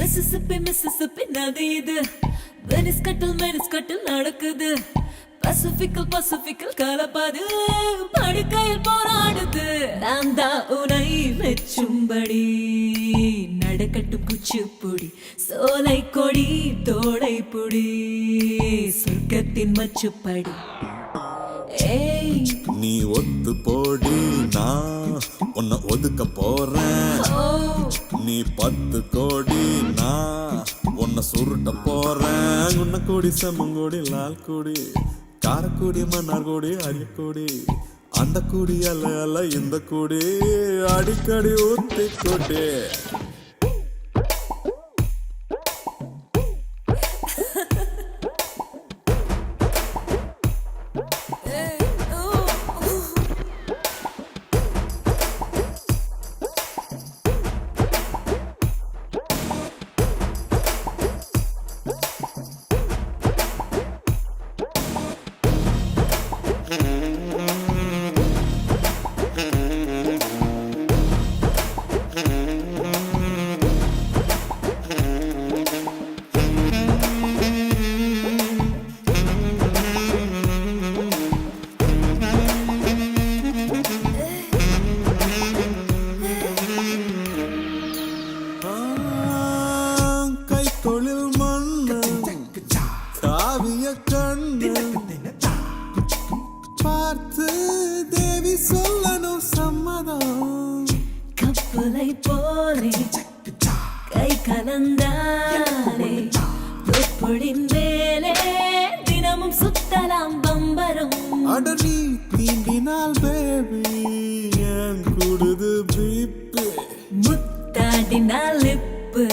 Mississippi நதி இது. Venice கட்டில் நடக்குது. பசிபிக்கல் கலப்பாது. படுக்கையில் போராடுது. நான் தான் உனை மெச்சும்படி நடக்கட்டும் குச்சிப்புடி. சோலை கொடி தோடை புடி. சொர்க்கத்தின் மச்சுப்படி. நீ ஒத்து போடி, நான் உன்னை ஒதுக்க போறேன். நீ 10 கோடி, நான் உன்னை சுருட்ட போறேன். உன்னை கோடி செம்மங்கோடி லால் கோடி காரக்கூடி மன்னார் கோடி அரியக்கூடி அந்த கூடி அல்ல இந்த கூடி அடிக்கடி ஊத்தி கொடி. தொழில் மண்ணு காவிய கண்ணு பார்த்து தேவி சொல்லணும் சம்மதம். கப்பலை போலே கை கலந்தாலே தொப்புளின் மேலே தினமும் சுத்தலாம் பம்பரம். அட நீ தீண்டினால் பேபி என் கூடுது பீப்பு. முத்தாடினால் லிப்பு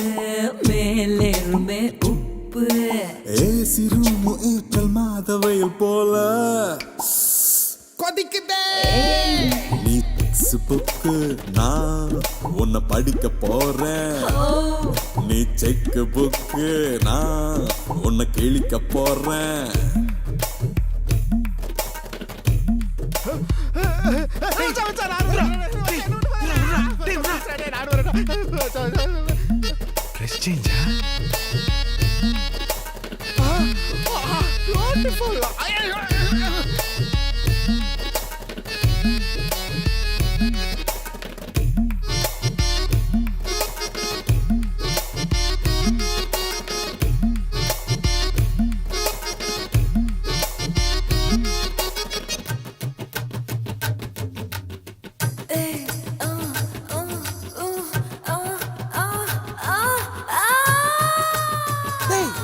மேலேறுமே உப்பு. சிறுமு ஏற்றல் மாதவையில் போல கொதிக்குதே. நீ புக்கு நான் உன்னை படிக்க போறேன். நீ செக்கு புக்கு நான் உன்னை கிழிக்க போறேன்.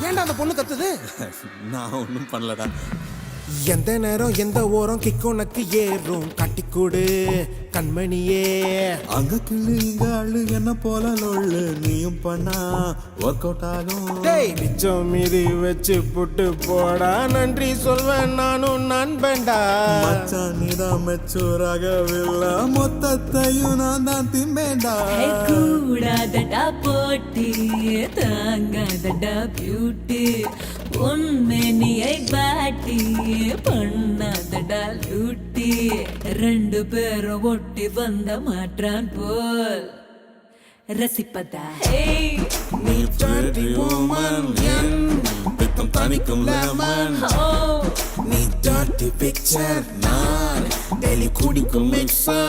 ஏன்டா அந்த பொண்ணு கத்துது? நான் ஒன்றும் பண்ணலடா. எந்த நேரம் எந்த ஓரம் கிக்கு உனக்கு ஏறும் கட்டிக்கூடு கண்மணியே. அங்க கிளி இங்க அழு என்ன போல லொள்ளு நீயும் பண்ணா ஒர்க் அவுட் ஆகும். மிச்சம் மீதி வச்சு புட்டு போடா நன்றி சொல்வேன் நானும் நண்பன்டா. மச்சான் நீதான் மெச்சூராகவில்லை மொத்தத்தையும் நான் தான் திம்பேண்டா. கூடாதடா போட்டி தாங்காதடா பியூட்டி. பொன்மேனியை பாட்டி பண்ணாதடா லூட்டி. 2 பேரும் ஒட்டி வந்த மாற்றான் போல் ரசிப்பதா. நீ pretty woman என் பித்தம் தணிக்கும் lemon. நீ dirty picture நான் டெய்லி குடிக்கும் mixer.